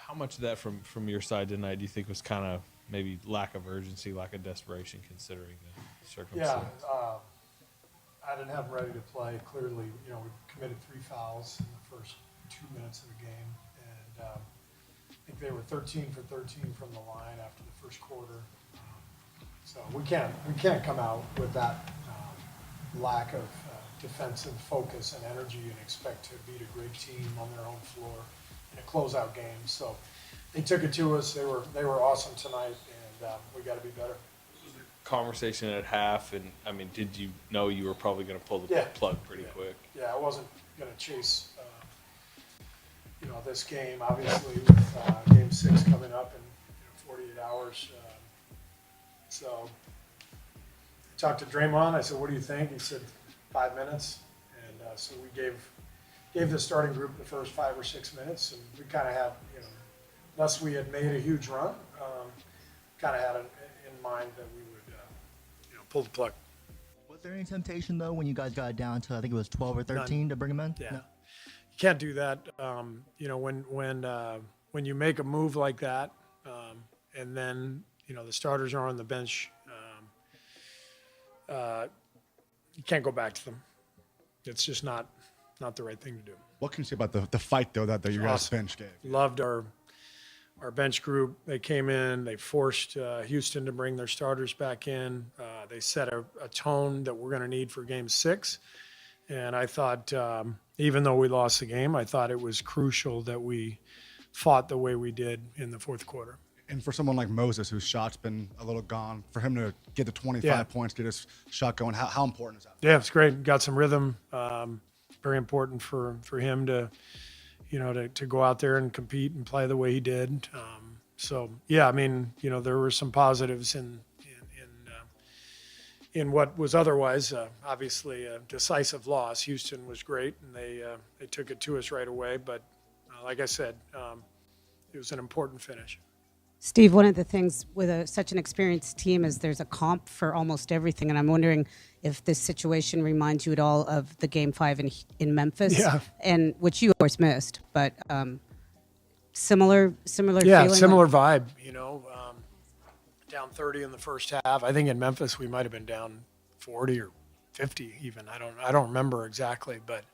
How much of that from your side tonight do you think was kind of maybe lack of urgency, lack of desperation, considering the circumstance? Yeah, I didn't have him ready to play. Clearly, we committed 3 fouls in the first 2 minutes of the game, and I think they were 13 for 13 from the line after the first quarter. So we can't come out with that lack of defensive focus and energy and expect to beat a great team on their own floor in a closeout game. So they took it to us. They were awesome tonight, and we got to be better. Conversation at half, and I mean, did you know you were probably going to pull the plug pretty quick? Yeah, I wasn't going to chase, this game. Obviously, with Game 6 coming up in 48 hours. So I talked to Draymond. I said, "What do you think?" He said, 5 minutes, and so we gave the starting group the first 5 or 6 minutes, and we kind of had, unless we had made a huge run, kind of had in mind that we would, pull the plug. Was there any temptation though when you guys got down to, I think it was 12 or 13, None. to bring him in? Yeah, you can't do that. When you make a move like that, and then the starters are on the bench, you can't go back to them. It's just not the right thing to do. What can you say about the fight though that your guys' Awesome. bench gave? Loved our bench group. They came in, they forced Houston to bring their starters back in. They set a tone that we're going to need for Game 6. And I thought, even though we lost the game, I thought it was crucial that we fought the way we did in the fourth quarter. And for someone like Moses, whose shot's been a little gone, for him to get the 25 points, get his shot going, how important is that? Yeah, it's great. Got some rhythm. Very important for him to go out there and compete and play the way he did. So yeah, I mean, there were some positives in what was otherwise obviously a decisive loss. Houston was great, and they took it to us right away. But like I said, it was an important finish. Steve, one of the things with such an experienced team is there's a comp for almost everything, and I'm wondering if this situation reminds you at all of the Game 5 in Memphis, and which you of course missed, but similar Yeah, feeling. similar vibe. Down 30 in the first half. I think in Memphis we might have been down 40 or 50 even. I don't remember exactly, but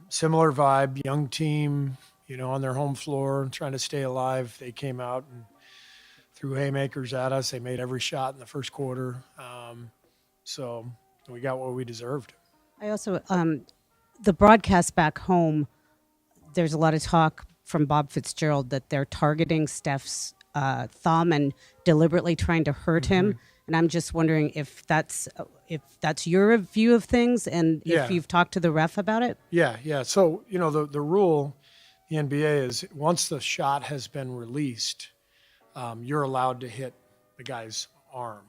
similar vibe. Young team, on their home floor, trying to stay alive. They came out and threw haymakers at us. They made every shot in the first quarter. So we got what we deserved. I also, the broadcast back home, there's a lot of talk from Bob Fitzgerald that they're targeting Steph's thumb and deliberately trying to hurt him. And I'm just wondering if that's your view of things, and if you've talked to the ref about it. Yeah. So, the rule, the NBA is once the shot has been released, you're allowed to hit the guy's arm.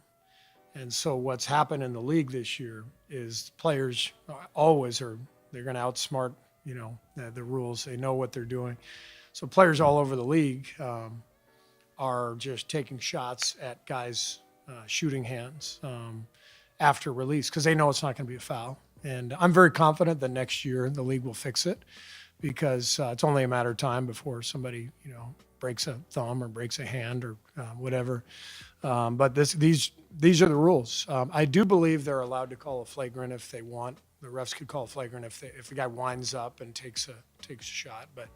And so what's happened in the league this year is players they're going to outsmart, the rules. They know what they're doing. So players all over the league are just taking shots at guys' shooting hands after release because they know it's not going to be a foul. And I'm very confident that next year the league will fix it because it's only a matter of time before somebody, breaks a thumb or breaks a hand or whatever. But these are the rules. I do believe they're allowed to call a flagrant if they want. The refs could call a flagrant if the guy winds up and takes a shot. But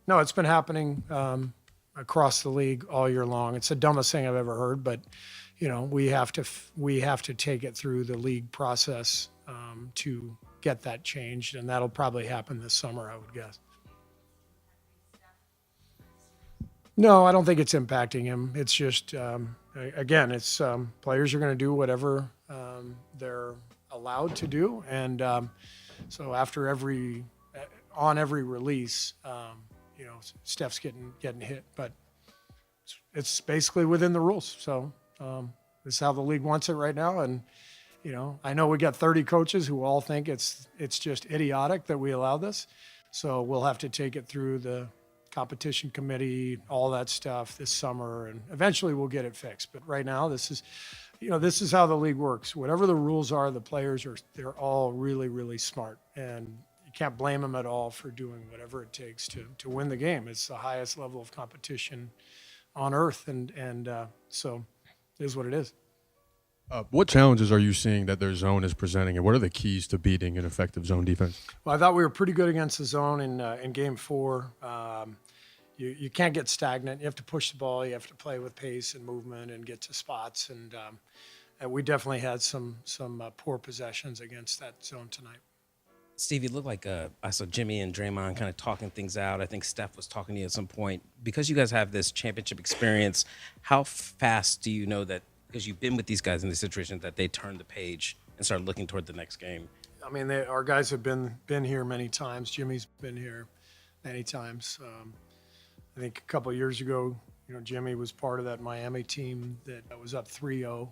no, it's been happening across the league all year long. It's the dumbest thing I've ever heard, but we have to take it through the league process to get that changed, and that'll probably happen this summer, I would guess. No, I don't think it's impacting him. It's just, again, it's players are going to do whatever they're allowed to do, and so after every release, Steph's getting hit, but it's basically within the rules. So this is how the league wants it right now, and I know we got 30 coaches who all think it's just idiotic that we allow this. So we'll have to take it through the competition committee, all that stuff this summer, and eventually we'll get it fixed. But right now, this is how the league works. Whatever the rules are, the players they're all really, really smart, and you can't blame them at all for doing whatever it takes to win the game. It's the highest level of competition on earth, and so it is what it is. What challenges are you seeing that their zone is presenting, and what are the keys to beating an effective zone defense? Well, I thought we were pretty good against the zone in Game 4. You can't get stagnant. You have to push the ball. You have to play with pace and movement and get to spots. And we definitely had some poor possessions against that zone tonight. Steve, you look like I saw Jimmy and Draymond kind of talking things out. I think Steph was talking to you at some point. Because you guys have this championship experience, how fast do you know that, because you've been with these guys in these situations, that they turn the page and start looking toward the next game? I mean, our guys have been here many times. Jimmy's been here many times. I think a couple of years ago, Jimmy was part of that Miami team that was up 3-0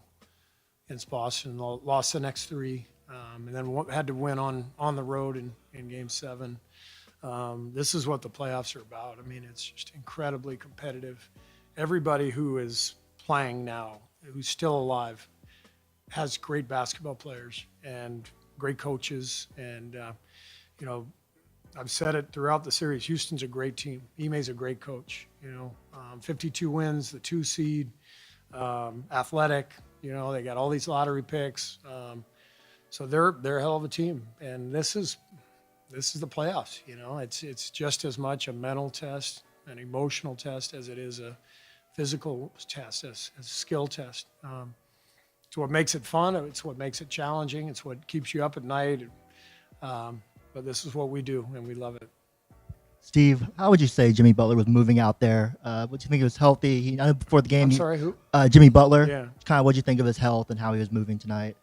against Boston, lost the next 3, and then had to win on the road in Game 7. This is what the playoffs are about. I mean, it's just incredibly competitive. Everybody who is playing now, who's still alive, has great basketball players and great coaches. And, I've said it throughout the series, Houston's a great team. Ime's a great coach, 52 wins, the 2 seed, athletic, they got all these lottery picks. So they're a hell of a team. And this is the playoffs, it's just as much a mental test, an emotional test as it is a physical test, as a skill test. It's what makes it fun. It's what makes it challenging. It's what keeps you up at night. But this is what we do, and we love it. Steve, how would you say Jimmy Butler was moving out there? What do you think he was healthy? I know before the game. I'm sorry, who? Jimmy Butler. Yeah. Kind of what do you think of his health and how he was moving tonight?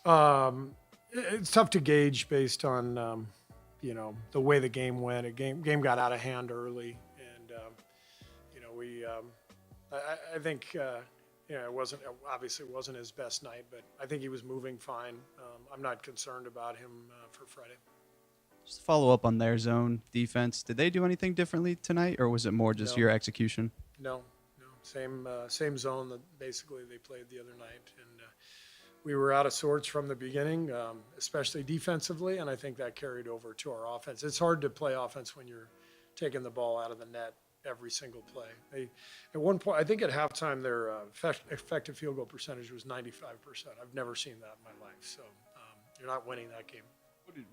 It's tough to gauge based on, the way the game went. A game got out of hand early, and I think. It wasn't his best night, but I think he was moving fine. I'm not concerned about him for Friday. Just to follow up on their zone defense, did they do anything differently tonight, or was it more just your execution? No. Same zone that basically they played the other night. And we were out of sorts from the beginning, especially defensively, and I think that carried over to our offense. It's hard to play offense when you're taking the ball out of the net every single play. At one point, I think at halftime, their effective field goal percentage was 95%. I've never seen that in my life. So you're not winning that game.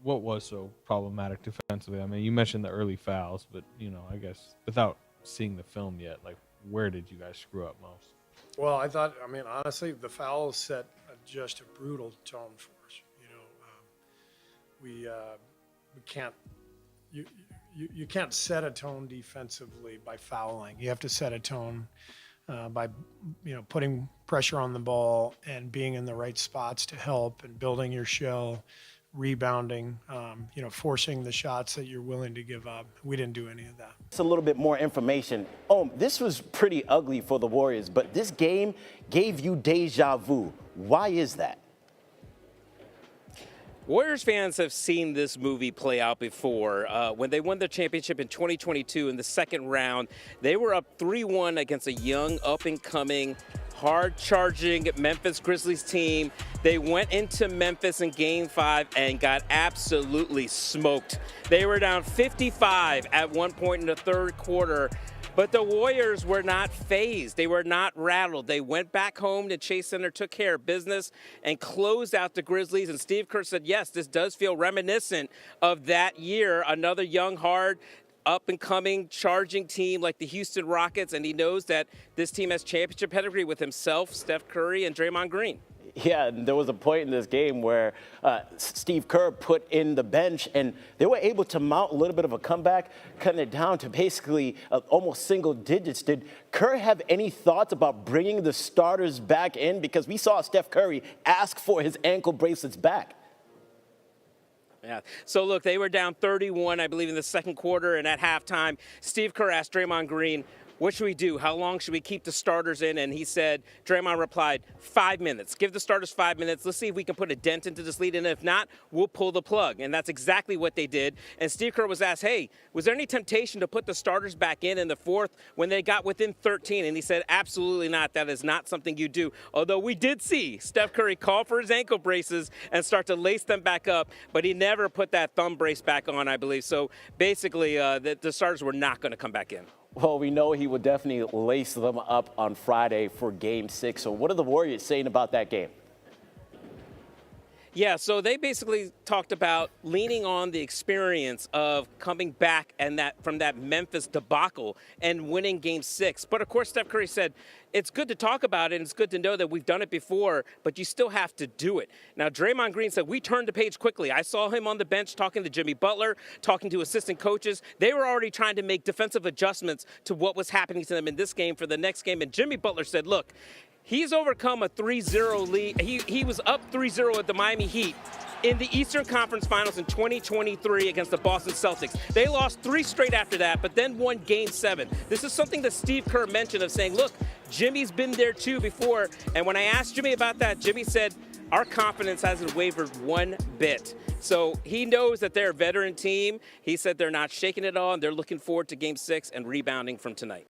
What was so problematic defensively? I mean, you mentioned the early fouls, but, I guess without seeing the film yet, like, where did you guys screw up most? Well, honestly, the fouls set just a brutal tone for us. We can't. You can't set a tone defensively by fouling. You have to set a tone by putting pressure on the ball and being in the right spots to help and building your shell, rebounding, forcing the shots that you're willing to give up. We didn't do any of that. It's a little bit more information. This was pretty ugly for the Warriors, but this game gave you deja vu. Why is that? Warriors fans have seen this movie play out before. When they won the championship in 2022 in the second round, they were up 3-1 against a young, up-and-coming, hard-charging Memphis Grizzlies team. They went into Memphis in Game 5 and got absolutely smoked. They were down 55 at one point in the third quarter. But the Warriors were not fazed. They were not rattled. They went back home to Chase Center, took care of business, and closed out the Grizzlies. And Steve Kerr said, yes, this does feel reminiscent of that year. Another young, hard, up-and-coming, charging team like the Houston Rockets. And he knows that this team has championship pedigree with himself, Steph Curry, and Draymond Green. Yeah, there was a point in this game where Steve Kerr put in the bench, and they were able to mount a little bit of a comeback, cutting it down to basically almost single digits. Did Kerr have any thoughts about bringing the starters back in? Because we saw Steph Curry ask for his ankle bracelets back. Yeah. So, look, they were down 31, I believe, in the second quarter, and at halftime, Steve Kerr asked Draymond Green, what should we do? How long should we keep the starters in? And he said, Draymond replied, 5 minutes. Give the starters 5 minutes. Let's see if we can put a dent into this lead. And if not, we'll pull the plug. And that's exactly what they did. And Steve Kerr was asked, hey, was there any temptation to put the starters back in the fourth when they got within 13? And he said, absolutely not. That is not something you do. Although we did see Steph Curry call for his ankle braces and start to lace them back up, but he never put that thumb brace back on, I believe. So basically, the starters were not going to come back in. Well, we know he will definitely lace them up on Friday for Game 6. So what are the Warriors saying about that game? Yeah, so they basically talked about leaning on the experience of coming back and from that Memphis debacle and winning Game 6. But of course, Steph Curry said, it's good to talk about it and it's good to know that we've done it before, but you still have to do it. Now, Draymond Green said, we turned the page quickly. I saw him on the bench talking to Jimmy Butler, talking to assistant coaches. They were already trying to make defensive adjustments to what was happening to them in this game for the next game. And Jimmy Butler said, look, he's overcome a 3-0 lead. He was up 3-0 at the Miami Heat in the Eastern Conference Finals in 2023 against the Boston Celtics. They lost 3 straight after that, but then won Game 7. This is something that Steve Kerr mentioned of saying, look, Jimmy's been there too before. And when I asked Jimmy about that, Jimmy said, our confidence hasn't wavered one bit. So he knows that they're a veteran team. He said they're not shaking it all, and they're looking forward to Game 6 and rebounding from tonight.